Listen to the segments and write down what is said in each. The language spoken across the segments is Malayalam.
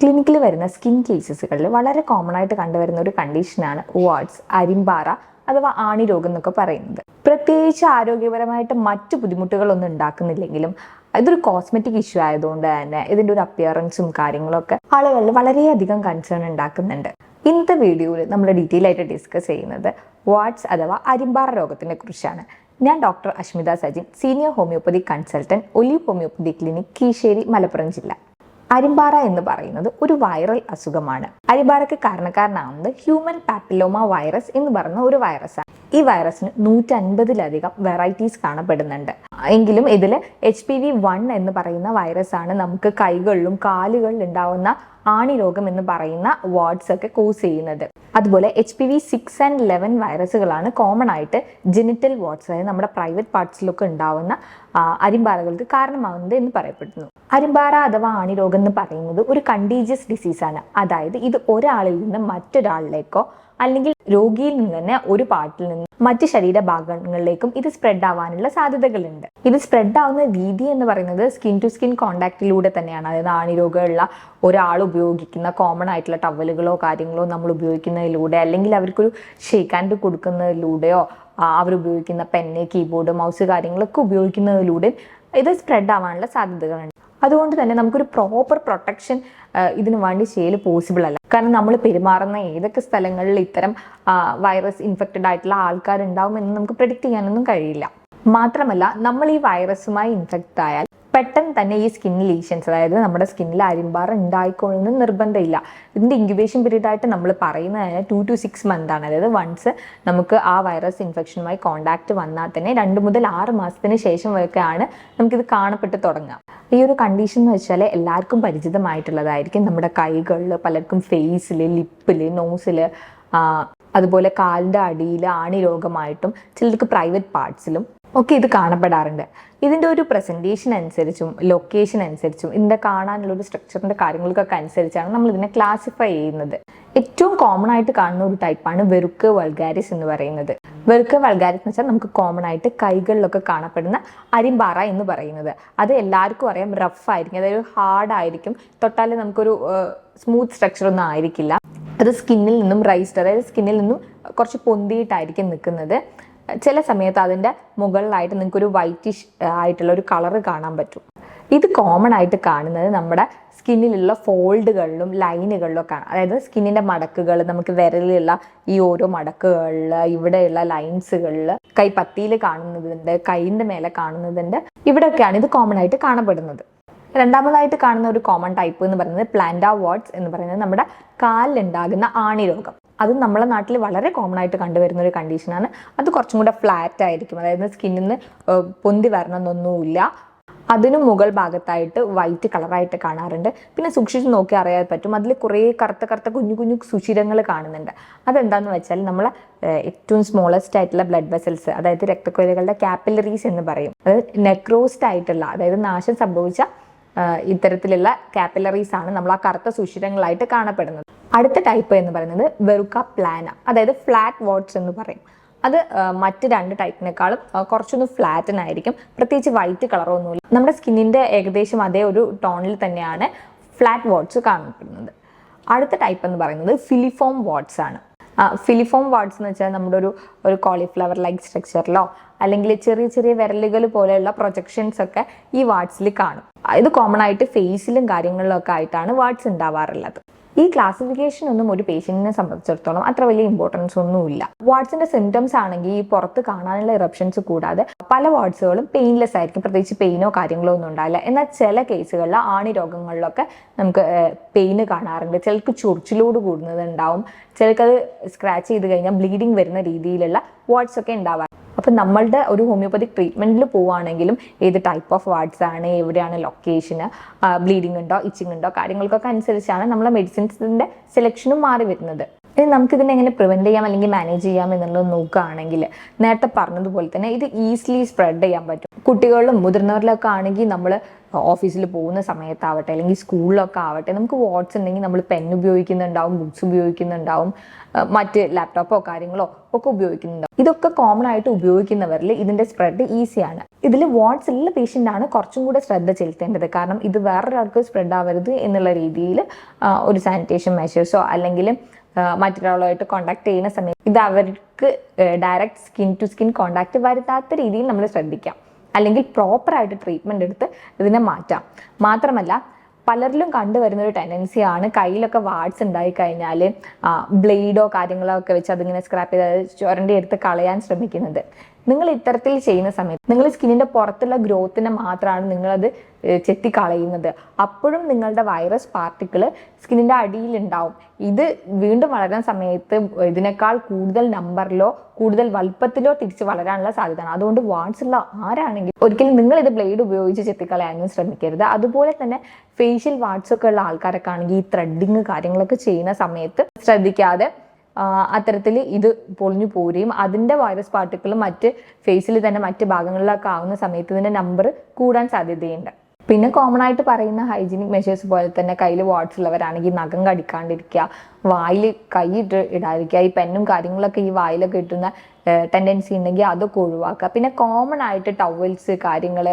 ക്ലിനിക്കിൽ വരുന്ന സ്കിൻ കേസസുകളിൽ വളരെ കോമൺ ആയിട്ട് കണ്ടുവരുന്ന ഒരു കണ്ടീഷനാണ് വാട്സ്, അരിമ്പാറ അഥവാ ആണിരോഗം എന്നൊക്കെ പറയുന്നത്. പ്രത്യേകിച്ച് ആരോഗ്യപരമായിട്ട് മറ്റു ബുദ്ധിമുട്ടുകളൊന്നും ഉണ്ടാക്കുന്നില്ലെങ്കിലും ഇതൊരു കോസ്മെറ്റിക് ഇഷ്യൂ ആയതുകൊണ്ട് തന്നെ ഇതിൻ്റെ ഒരു അപ്പിയറൻസും കാര്യങ്ങളൊക്കെ ആളുകളിൽ വളരെയധികം കൺസേൺ ഉണ്ടാക്കുന്നുണ്ട്. ഇന്നത്തെ വീഡിയോയിൽ നമ്മൾ ഡീറ്റെയിൽ ആയിട്ട് ഡിസ്കസ് ചെയ്യുന്നത് വാട്സ് അഥവാ അരിമ്പാറ രോഗത്തിനെ കുറിച്ചാണ്. ഞാൻ doctor Ashmitha Sajin, senior homeopathy consultant, olive homeopathy clinic, Keezhssery, Malappuram ജില്ല. അരിമ്പാറ എന്ന് പറയുന്നത് ഒരു വൈറൽ അസുഖമാണ്. അരിമ്പാറയ്ക്ക് കാരണക്കാരനാവുന്നത് ഹ്യൂമൻ പാപ്പിലോമ വൈറസ് എന്ന് പറയുന്ന ഒരു വൈറസാണ്. ഈ വൈറസിന് 150ലധികം വെറൈറ്റീസ് കാണപ്പെടുന്നുണ്ട്. എങ്കിലും ഇതിൽ HPV-1 എന്ന് പറയുന്ന വൈറസാണ് നമുക്ക് കൈകളിലും കാലുകളിലും ഉണ്ടാവുന്ന ആണിരോഗം എന്ന് പറയുന്ന വാട്സ് ഒക്കെ കോസ് ചെയ്യുന്നത്. അതുപോലെ HPV-6 and 11 വൈറസുകളാണ് കോമൺ ആയിട്ട് ജെനിറ്റൽ വാട്സ്, അതായത് നമ്മുടെ പ്രൈവറ്റ് പാർട്സിലൊക്കെ ഉണ്ടാവുന്ന അരിമ്പാറകൾക്ക് കാരണമാവുന്നത് എന്ന് പറയപ്പെടുന്നു. അരിമ്പാറ അഥവാ ആണിരോഗം എന്ന് പറയുന്നത് ഒരു കണ്ടീജിയസ് ഡിസീസാണ്. അതായത് ഇത് ഒരാളിൽ നിന്ന് മറ്റൊരാളിലേക്കോ അല്ലെങ്കിൽ രോഗിയിൽ നിന്ന് തന്നെ ഒരു പാർട്ടിൽ നിന്ന് മറ്റ് ശരീരഭാഗങ്ങളിലേക്കും ഇത് സ്പ്രെഡ് ആവാനുള്ള സാധ്യതകളുണ്ട്. ഇത് സ്പ്രെഡ് ആവുന്ന രീതി എന്ന് പറയുന്നത് സ്കിൻ ടു സ്കിൻ കോണ്ടാക്റ്റിലൂടെ തന്നെയാണ്. അതായത് ആണിരോഗമുള്ള ഒരാൾ ഉപയോഗിക്കുന്ന കോമൺ ആയിട്ടുള്ള ടവലുകളോ കാര്യങ്ങളോ നമ്മൾ ഉപയോഗിക്കുന്നതിലൂടെ, അല്ലെങ്കിൽ അവർക്കൊരു ഷേക്ക് ഹാൻഡ് കൊടുക്കുന്നതിലൂടെയോ അവരുപയോഗിക്കുന്ന പെന്ന്, കീബോർഡ്, മൗസ് കാര്യങ്ങളൊക്കെ ഉപയോഗിക്കുന്നതിലൂടെ ഇത് സ്പ്രെഡ് ആവാനുള്ള സാധ്യതകളുണ്ട്. അതുകൊണ്ട് തന്നെ നമുക്കൊരു പ്രോപ്പർ പ്രൊട്ടക്ഷൻ ഇതിനു വേണ്ടി ചെയ്യൽ പോസിബിൾ അല്ല. കാരണം നമ്മൾ പെരുമാറുന്ന ഏതൊക്കെ സ്ഥലങ്ങളിൽ ഇത്തരം വൈറസ് ഇൻഫെക്റ്റഡ് ആയിട്ടുള്ള ആൾക്കാരുണ്ടാവുമെന്ന് നമുക്ക് പ്രെഡിക്റ്റ് ചെയ്യാനൊന്നും കഴിയില്ല. മാത്രമല്ല, നമ്മൾ ഈ വൈറസുമായി ഇൻഫെക്റ്റ് ആയാൽ പെട്ടെന്ന് തന്നെ ഈ സ്കിൻ ലീഷൻസ്, അതായത് നമ്മുടെ സ്കിന്നിൽ അരിമ്പാറ ഉണ്ടായിക്കൊള്ളുന്ന നിർബന്ധമില്ല. ഇതിൻ്റെ ഇൻക്യുബേഷൻ പീരീഡ് ആയിട്ട് നമ്മൾ പറയുന്നത് 2 to 6 months ആണ്. അതായത് വൺസ് നമുക്ക് ആ വൈറസ് ഇൻഫെക്ഷനുമായി കോണ്ടാക്ട് വന്നാൽ തന്നെ 2 മുതൽ 6 മാസത്തിന് ശേഷം ഒക്കെയാണ് നമുക്കിത് കാണപ്പെട്ട് തുടങ്ങുക. ഈ ഒരു കണ്ടീഷൻ എന്ന് വെച്ചാൽ എല്ലാവർക്കും പരിചിതമായിട്ടുള്ളതായിരിക്കും. നമ്മുടെ കൈകളിൽ, പലർക്കും ഫേസിൽ, ലിപ്പിൽ, നോസിൽ, അതുപോലെ കാലിൻ്റെ അടിയിൽ ആണിരോഗമായിട്ടും ചിലർക്ക് പ്രൈവറ്റ് പാർട്സിലും ഒക്കെ ഇത് കാണപ്പെടാറുണ്ട്. ഇതിൻ്റെ ഒരു പ്രസൻറ്റേഷൻ അനുസരിച്ചും ലൊക്കേഷൻ അനുസരിച്ചും ഇതിൻ്റെ കാണാനുള്ള ഒരു സ്ട്രക്ചറിൻ്റെ കാര്യങ്ങൾക്കൊക്കെ അനുസരിച്ചാണ് നമ്മൾ ഇതിനെ ക്ലാസിഫൈ ചെയ്യുന്നത്. ഏറ്റവും കോമൺ ആയിട്ട് കാണുന്ന ഒരു ടൈപ്പാണ് വെറുക്ക് വൾഗാരിസ് എന്ന് പറയുന്നത്. വെറുക്ക് വൾഗാരിസ് എന്ന് വെച്ചാൽ നമുക്ക് കോമൺ ആയിട്ട് കൈകളിലൊക്കെ കാണപ്പെടുന്ന അരിമ്പാറ എന്ന് പറയുന്നത്. അത് എല്ലാവർക്കും അറിയാം, റഫ് ആയിരിക്കും, അതായത് ഹാർഡ് ആയിരിക്കും, തൊട്ടാൽ നമുക്കൊരു സ്മൂത്ത് സ്ട്രക്ചർ ഒന്നും ആയിരിക്കില്ല. അത് സ്കിന്നിൽ നിന്നും റൈസ്ഡ്, അതായത് സ്കിന്നിൽ നിന്നും കുറച്ച് പൊന്തിയിട്ടായിരിക്കും നിൽക്കുന്നത്. ചില സമയത്ത് അതിൻ്റെ മുകളിലായിട്ട് നിങ്ങൾക്കൊരു വൈറ്റിഷ് ആയിട്ടുള്ള ഒരു കളറ് കാണാൻ പറ്റും. ഇത് കോമൺ ആയിട്ട് കാണുന്നത് നമ്മുടെ സ്കിന്നിലുള്ള ഫോൾഡുകളിലും ലൈനുകളിലൊക്കെയാണ്. അതായത് സ്കിന്നിൻ്റെ മടക്കുകൾ, നമുക്ക് വിരലിലുള്ള ഈ ഓരോ മടക്കുകളിൽ, ഇവിടെയുള്ള ലൈൻസുകളിൽ, കൈപ്പത്തിയിൽ കാണുന്നതുണ്ട്, കൈയിൻ്റെ മേലെ കാണുന്നതുണ്ട്, ഇവിടെയൊക്കെയാണ് ഇത് കോമൺ ആയിട്ട് കാണപ്പെടുന്നത്. രണ്ടാമതായിട്ട് കാണുന്ന ഒരു കോമൺ ടൈപ്പ് എന്ന് പറയുന്നത് പ്ലാന്റ വാട്സ് എന്ന് പറയുന്നത് നമ്മുടെ കാലിലുണ്ടാകുന്ന ആണിരോഗം. അത് നമ്മളെ നാട്ടിൽ വളരെ കോമൺ ആയിട്ട് കണ്ടുവരുന്ന ഒരു കണ്ടീഷനാണ്. അത് കുറച്ചും കൂടെ ഫ്ലാറ്റ് ആയിരിക്കും, അതായത് സ്കിന്നിൽ നിന്ന് പൊന്തി വരണമെന്നൊന്നുമില്ല. അതിനും മുകൾ ഭാഗത്തായിട്ട് വൈറ്റ് കളറായിട്ട് കാണാറുണ്ട്. പിന്നെ സൂക്ഷിച്ച് നോക്കി അറിയാൻ പറ്റും, അതിൽ കുറേ കറുത്ത കുഞ്ഞു കുഞ്ഞു സുഷിരങ്ങൾ കാണുന്നുണ്ട്. അതെന്താണെന്ന് വെച്ചാൽ നമ്മളെ ഏറ്റവും സ്മോളസ്റ്റ് ആയിട്ടുള്ള ബ്ലഡ് വെസൽസ്, അതായത് രക്തക്കുഴലുകളുടെ കാപ്പിലറീസ് എന്ന് പറയും. അതായത് നെക്രോസ്റ്റ് ആയിട്ടുള്ള, അതായത് നാശം സംഭവിച്ച ഇത്തരത്തിലുള്ള കാപ്പിലറീസ് ആണ് നമ്മൾ ആ കറുത്ത സുഷിരങ്ങളായിട്ട് കാണപ്പെടുന്നത്. അടുത്ത ടൈപ്പ് എന്ന് പറയുന്നത് വെറുക്ക പ്ലാന, അതായത് ഫ്ലാറ്റ് വാട്സ് എന്ന് പറയും. അത് മറ്റ് 2 ടൈപ്പിനേക്കാളും കുറച്ചൊന്ന് ഫ്ലാറ്റനായിരിക്കും, പ്രത്യേകിച്ച് വൈറ്റ് കളറൊന്നുമില്ല. നമ്മുടെ സ്കിന്നിൻ്റെ ഏകദേശം അതേ ഒരു ടോണിൽ തന്നെയാണ് ഫ്ലാറ്റ് വാട്സ് കാണപ്പെടുന്നത്. അടുത്ത ടൈപ്പ് എന്ന് പറയുന്നത് ഫിലിഫോം വാട്സ് ആണ്. ഫിലിഫോം വാട്സ് എന്ന് വെച്ചാൽ നമ്മുടെ ഒരു കോളിഫ്ലവർ ലൈക്ക് സ്ട്രക്ചറിലോ അല്ലെങ്കിൽ ചെറിയ ചെറിയ വിരലുകൾ പോലെയുള്ള പ്രൊജക്ഷൻസ് ഒക്കെ ഈ വാട്സിൽ കാണും. ഇത് കോമൺ ആയിട്ട് ഫേസിലും കാര്യങ്ങളിലൊക്കെ ആയിട്ടാണ് വാട്സ് ഉണ്ടാവാറുള്ളത്. ഈ ക്ലാസിഫിക്കേഷൻ ഒന്നും ഒരു പേഷ്യന്റിനെ സംബന്ധിച്ചിടത്തോളം അത്ര വലിയ ഇമ്പോർട്ടൻസ് ഒന്നുമില്ല. വാട്സിന്റെ സിംറ്റംസ് ആണെങ്കിൽ ഈ പുറത്ത് കാണാനുള്ള ഇറപ്ഷൻസ് കൂടാതെ പല വാട്സുകളും പെയിൻലെസ് ആയിരിക്കും, പ്രത്യേകിച്ച് പെയിനോ കാര്യങ്ങളോ ഒന്നും ഉണ്ടാവില്ല. എന്നാൽ ചില കേസുകളിൽ ആണിരോഗങ്ങളിലൊക്കെ നമുക്ക് പെയിന് കാണാറുണ്ട്. ചിലർക്ക് ചൊറിച്ചിലോട് കൂടുന്നത് ഉണ്ടാവും, ചിലർക്കത് സ്ക്രാച്ച് ചെയ്ത് കഴിഞ്ഞാൽ ബ്ലീഡിങ് വരുന്ന രീതിയിലുള്ള വാട്സ് ഒക്കെ ഉണ്ടാവാറ്. അപ്പം നമ്മളുടെ ഒരു ഹോമിയോപ്പതിക് ട്രീറ്റ്മെൻറ്റിൽ പോവുകയാണെങ്കിലും ഏത് ടൈപ്പ് ഓഫ് വാട്സ് ആണ്, എവിടെയാണ് ലൊക്കേഷന്, ബ്ലീഡിങ് ഉണ്ടോ, ഇച്ചിങ് ഉണ്ടോ, കാര്യങ്ങൾക്കൊക്കെ അനുസരിച്ചാണ് നമ്മളെ മെഡിസിൻസിൻ്റെ സെലക്ഷനും മാറി വരുന്നത്. ഇനി നമുക്കിതിനെ എങ്ങനെ പ്രിവെൻറ്റ് ചെയ്യാം അല്ലെങ്കിൽ മാനേജ് ചെയ്യാം എന്നുള്ളത് നോക്കുകയാണെങ്കിൽ നേരത്തെ പറഞ്ഞതുപോലെ തന്നെ ഇത് ഈസിലി സ്പ്രെഡ് ചെയ്യാൻ പറ്റും. കുട്ടികളിലും മുതിർന്നവരിലൊക്കെ ആണെങ്കിൽ നമ്മൾ ഓഫീസിൽ പോകുന്ന സമയത്താവട്ടെ അല്ലെങ്കിൽ സ്കൂളിലൊക്കെ ആവട്ടെ നമുക്ക് വാട്സ് ഉണ്ടെങ്കിൽ നമ്മൾ പെൻ ഉപയോഗിക്കുന്നുണ്ടാവും, ബുക്സ് ഉപയോഗിക്കുന്നുണ്ടാവും, മറ്റ് ലാപ്ടോപ്പോ കാര്യങ്ങളോ ഒക്കെ ഉപയോഗിക്കുന്നുണ്ടാവും. ഇതൊക്കെ കോമൺ ആയിട്ട് ഉപയോഗിക്കുന്നവരിൽ ഇതിന്റെ സ്പ്രെഡ് ഈസിയാണ്. ഇതിൽ വാട്സ് ഉള്ള പേഷ്യൻ്റ് ആണ് കുറച്ചും കൂടെ ശ്രദ്ധ ചെലുത്തേണ്ടത്. കാരണം ഇത് വേറൊരാൾക്ക് സ്പ്രെഡ് ആവരുത് എന്നുള്ള രീതിയിൽ ഒരു സാനിറ്റേഷൻ മെഷേഴ്സോ അല്ലെങ്കിൽ മറ്റൊരാളുമായിട്ട് കോണ്ടാക്ട് ചെയ്യുന്ന സമയത്ത് ഇത് അവർക്ക് direct skin to skin contact വരുത്താത്ത രീതിയിൽ നമ്മൾ ശ്രദ്ധിക്കാം. അല്ലെങ്കിൽ പ്രോപ്പറായിട്ട് ട്രീറ്റ്മെൻറ്റ് എടുത്ത് ഇതിനെ മാറ്റാം. മാത്രമല്ല പലരിലും കണ്ടുവരുന്ന ഒരു ടെൻഡൻസിയാണ് കയ്യിലൊക്കെ വാട്സ് ഉണ്ടായി കഴിഞ്ഞാൽ ബ്ലേഡോ കാര്യങ്ങളോ ഒക്കെ വെച്ച് അതിങ്ങനെ സ്ക്രാപ്പ് ചെയ്ത് ചുരണ്ടി എടുത്ത് കളയാൻ ശ്രമിക്കുന്നത്. നിങ്ങൾ ഇത്തരത്തിൽ ചെയ്യുന്ന സമയത്ത് നിങ്ങൾ സ്കിന്നിന്റെ പുറത്തുള്ള ഗ്രോത്തിനെ മാത്രമാണ് നിങ്ങളത് ചെത്തിക്കളയുന്നത്. അപ്പോഴും നിങ്ങളുടെ വൈറസ് പാർട്ടിക്കിൾ സ്കിന്നിന്റെ അടിയിൽ ഉണ്ടാവും. ഇത് വീണ്ടും വളരാൻ സമയത്ത് ഇതിനേക്കാൾ കൂടുതൽ നമ്പറിലോ കൂടുതൽ വലുപ്പത്തിലോ തിരിച്ച് വളരാനുള്ള സാധ്യതയാണ്. അതുകൊണ്ട് വാട്സ് ഉള്ള ആരാണെങ്കിലും ഒരിക്കലും നിങ്ങൾ ഇത് ബ്ലേഡ് ഉപയോഗിച്ച് ചെത്തിക്കളയാനും ശ്രമിക്കരുത്. അതുപോലെ തന്നെ ഫേഷ്യൽ വാട്സ് ഒക്കെ ഉള്ള ആൾക്കാരൊക്കെ ആണെങ്കിൽ ഈ ത്രെഡിങ് കാര്യങ്ങളൊക്കെ ചെയ്യുന്ന സമയത്ത് ശ്രദ്ധിക്കാതെ അത്തരത്തിൽ ഇത് പൊളിഞ്ഞു പോരുകയും അതിൻ്റെ വൈറസ് പാർട്ടിക്കിളും മറ്റ് ഫേസിൽ തന്നെ മറ്റ് ഭാഗങ്ങളിലൊക്കെ ആവുന്ന സമയത്ത് ഇതിൻ്റെ നമ്പർ കൂടാൻ സാധ്യതയുണ്ട്. പിന്നെ കോമൺ ആയിട്ട് പറയുന്ന ഹൈജീനിക് മെഷേഴ്സ് പോലെ തന്നെ കയ്യിൽ വാട്സ് ഉള്ളവരാണെങ്കിൽ നഖം കടിക്കാണ്ടിരിക്കുക, വായിൽ കൈ ഇടാതിരിക്കുക, ഈ പെന്നും കാര്യങ്ങളൊക്കെ ഈ വായിലൊക്കെ ഇട്ടുന്ന ടെൻഡൻസി ഉണ്ടെങ്കിൽ അതൊക്കെ ഒഴിവാക്കുക. പിന്നെ കോമൺ ആയിട്ട് ടവൽസ് കാര്യങ്ങൾ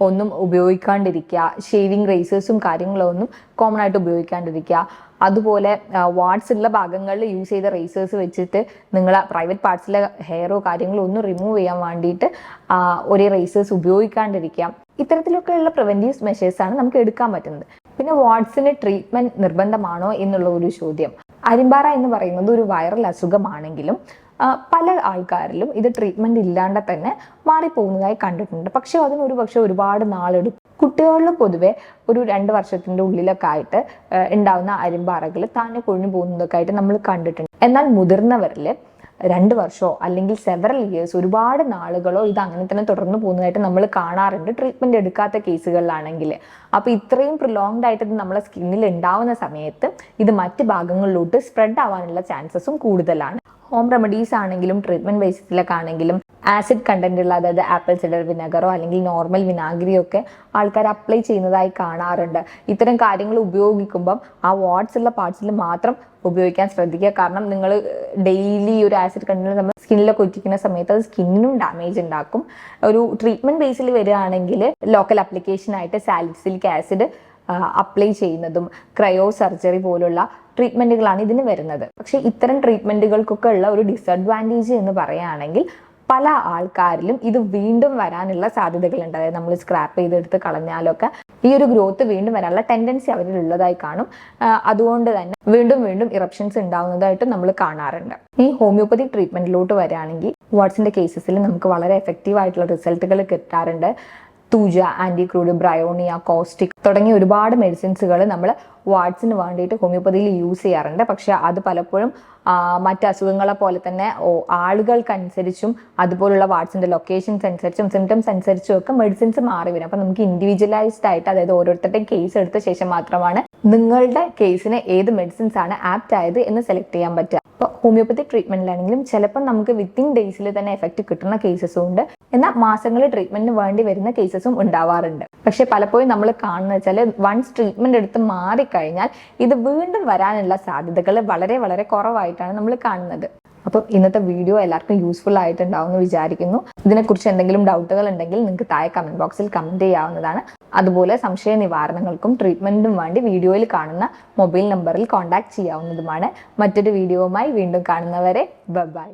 ഒന്നും ഉപയോഗിക്കാണ്ടിരിക്കുക, ഷേവിങ് റേസേഴ്സും കാര്യങ്ങളൊന്നും കോമൺ ആയിട്ട് ഉപയോഗിക്കാണ്ടിരിക്കുക. അതുപോലെ വാട്സ് ഉള്ള ഭാഗങ്ങളിൽ യൂസ് ചെയ്ത റേസേഴ്സ് വെച്ചിട്ട് നിങ്ങൾ പ്രൈവറ്റ് പാർട്സിലെ ഹെയറോ കാര്യങ്ങളോ ഒന്നും റിമൂവ് ചെയ്യാൻ വേണ്ടിയിട്ട് ഒരേ റേസേഴ്സ് ഉപയോഗിക്കാണ്ടിരിക്കുക. ഇത്തരത്തിലൊക്കെയുള്ള പ്രിവെന്റീവ് മെഷേഴ്സാണ് നമുക്ക് എടുക്കാൻ പറ്റുന്നത്. പിന്നെ വാട്സിന് ട്രീറ്റ്മെന്റ് നിർബന്ധമാണോ എന്നുള്ള ഒരു ചോദ്യം. അരിമ്പാറ എന്ന് പറയുന്നത് ഒരു വൈറൽ അസുഖമാണെങ്കിലും പല ആൾക്കാരിലും ഇത് ട്രീറ്റ്മെന്റ് ഇല്ലാണ്ട് തന്നെ മാറിപ്പോകുന്നതായി കണ്ടിട്ടുണ്ട്. പക്ഷെ അതിനൊരു പക്ഷെ ഒരുപാട് നാളെടുക്കും. കുട്ടികളിൽ പൊതുവെ ഒരു 2 വർഷത്തിന്റെ ഉള്ളിലൊക്കെ ആയിട്ട് ഉണ്ടാവുന്ന അരിമ്പാറകൾ താനെ കൊഴിഞ്ഞു പോകുന്നതൊക്കെ ആയിട്ട് നമ്മൾ കണ്ടിട്ടുണ്ട്. എന്നാൽ മുതിർന്നവരിൽ 2 വർഷമോ അല്ലെങ്കിൽ സെവറൽ ഇയേഴ്സ് ഒരുപാട് നാളുകളോ ഇത് അങ്ങനെ തന്നെ തുടർന്ന് പോകുന്നതായിട്ട് നമ്മൾ കാണാറുണ്ട് ട്രീറ്റ്മെന്റ് എടുക്കാത്ത കേസുകളിലാണെങ്കിൽ. അപ്പോൾ ഇത്രയും പ്രിലോങ്ഡ് ആയിട്ട് ഇത് നമ്മളെ സ്കിന്നിൽ ഉണ്ടാവുന്ന സമയത്ത് ഇത് മറ്റ് ഭാഗങ്ങളിലോട്ട് സ്പ്രെഡ് ആവാനുള്ള ചാൻസസും കൂടുതലാണ്. ഹോം റെമഡീസ് ആണെങ്കിലും ട്രീറ്റ്മെന്റ് ബേസിസിലൊക്കെ ആണെങ്കിലും ആസിഡ് കണ്ടന്റ് ഉള്ള, അതായത് ആപ്പിൾ സിഡർ വിനെഗറോ അല്ലെങ്കിൽ നോർമൽ വിനാഗിരിയോ ഒക്കെ ആൾക്കാർ അപ്ലൈ ചെയ്യുന്നതായി കാണാറുണ്ട്. ഇത്തരം കാര്യങ്ങൾ ഉപയോഗിക്കുമ്പം ആ വാട്സ് ഉള്ള പാർട്സിൽ മാത്രം ഉപയോഗിക്കാൻ ശ്രദ്ധിക്കുക. കാരണം നിങ്ങൾ ഡെയിലി ഒരു ആസിഡ് കണ്ടന്റ് നമ്മൾ സ്കിന്നിലൊക്കെ ഒറ്റിക്കുന്ന സമയത്ത് അത് സ്കിന്നിനും ഡാമേജ് ഉണ്ടാക്കും. ഒരു ട്രീറ്റ്മെന്റ് ബേസിൽ വരികയാണെങ്കിൽ ലോക്കൽ അപ്ലിക്കേഷൻ ആയിട്ട് സാലിസിലിക് ആസിഡ് അപ്ലൈ ചെയ്യുന്നതും ക്രയോ സർജറി പോലുള്ള ട്രീറ്റ്മെന്റുകളാണ് ഇതിന് വരുന്നത്. പക്ഷെ ഇത്തരം ട്രീറ്റ്മെന്റുകൾക്കൊക്കെ ഉള്ള ഒരു ഡിസഡ്വാൻറ്റേജ് എന്ന് പറയുകയാണെങ്കിൽ പല ആൾക്കാരിലും ഇത് വീണ്ടും വരാനുള്ള സാധ്യതകളുണ്ട്. അതായത് നമ്മൾ സ്ക്രാപ്പ് ചെയ്തെടുത്ത് കളഞ്ഞാലൊക്കെ ഈ ഒരു ഗ്രോത്ത് വീണ്ടും വരാനുള്ള ടെൻഡൻസി അവരിൽ ഉള്ളതായി കാണും. അതുകൊണ്ട് തന്നെ വീണ്ടും വീണ്ടും ഇറപ്ഷൻസ് ഉണ്ടാവുന്നതായിട്ട് നമ്മൾ കാണാറുണ്ട്. ഈ ഹോമിയോപ്പതി ട്രീറ്റ്മെന്റിലോട്ട് വരികയാണെങ്കിൽ വാട്സിന്റെ കേസസിൽ നമുക്ക് വളരെ എഫക്റ്റീവ് ആയിട്ടുള്ള റിസൾട്ടുകൾ കിട്ടാറുണ്ട്. തൂജ, ആന്റിക്രൂഡ്, ബ്രയോണിയ, കോസ്റ്റിക് തുടങ്ങിയ ഒരുപാട് മെഡിസിൻസുകൾ നമ്മൾ വാട്സിന് വേണ്ടിയിട്ട് ഹോമിയോപ്പതിയിൽ യൂസ് ചെയ്യാറുണ്ട്. പക്ഷെ അത് പലപ്പോഴും മറ്റ് അസുഖങ്ങളെ പോലെ തന്നെ ആളുകൾക്കനുസരിച്ചും അതുപോലുള്ള വാട്സിന്റെ ലൊക്കേഷൻസ് അനുസരിച്ചും സിംറ്റംസ് അനുസരിച്ചും ഒക്കെ മെഡിസിൻസ് മാറി വരും. അപ്പം നമുക്ക് ഇൻഡിവിജ്വലൈസ്ഡ് ആയിട്ട്, അതായത് ഓരോരുത്തരുടെയും കേസ് എടുത്ത ശേഷം മാത്രമാണ് നിങ്ങളുടെ കേസിന് ഏത് മെഡിസിൻസ് ആണ് ആപ്റ്റ് ആയത് എന്ന് സെലക്ട് ചെയ്യാൻ പറ്റുക. അപ്പോൾ ഹോമിയോപ്പതി ട്രീറ്റ്മെന്റിലാണെങ്കിലും ചിലപ്പോൾ നമുക്ക് വിത്തിൻ ഡേയ്സിൽ തന്നെ എഫക്റ്റ് കിട്ടുന്ന കേസസും ഉണ്ട്, എന്നാൽ മാസങ്ങൾ ട്രീറ്റ്മെന്റിന് വേണ്ടി വരുന്ന കേസസും ഉണ്ടാവാറുണ്ട്. പക്ഷെ പലപ്പോഴും നമ്മൾ കാണുന്നത് വെച്ചാൽ വൺസ് ട്രീറ്റ്മെന്റ് എടുത്ത് മാറിക്കഴിഞ്ഞാൽ ഇത് വീണ്ടും വരാനുള്ള സാധ്യതകൾ വളരെ വളരെ കുറവായിട്ടാണ് നമ്മൾ കാണുന്നത്. അപ്പം ഇന്നത്തെ വീഡിയോ എല്ലാവർക്കും യൂസ്ഫുൾ ആയിട്ടുണ്ടാവും എന്ന് വിചാരിക്കുന്നു. ഇതിനെക്കുറിച്ച് എന്തെങ്കിലും ഡൗട്ടുകൾ ഉണ്ടെങ്കിൽ നിങ്ങൾക്ക് താഴെ കമന്റ് ബോക്സിൽ കമന്റ് ചെയ്യാവുന്നതാണ്. അതുപോലെ സംശയ നിവാരണങ്ങൾക്കും ട്രീറ്റ്മെന്റിനും വേണ്ടി വീഡിയോയിൽ കാണുന്ന മൊബൈൽ നമ്പറിൽ കോൺടാക്ട് ചെയ്യാവുന്നതുമാണ്. മറ്റൊരു വീഡിയോവുമായി വീണ്ടും കാണുന്നവരെ ബൈ.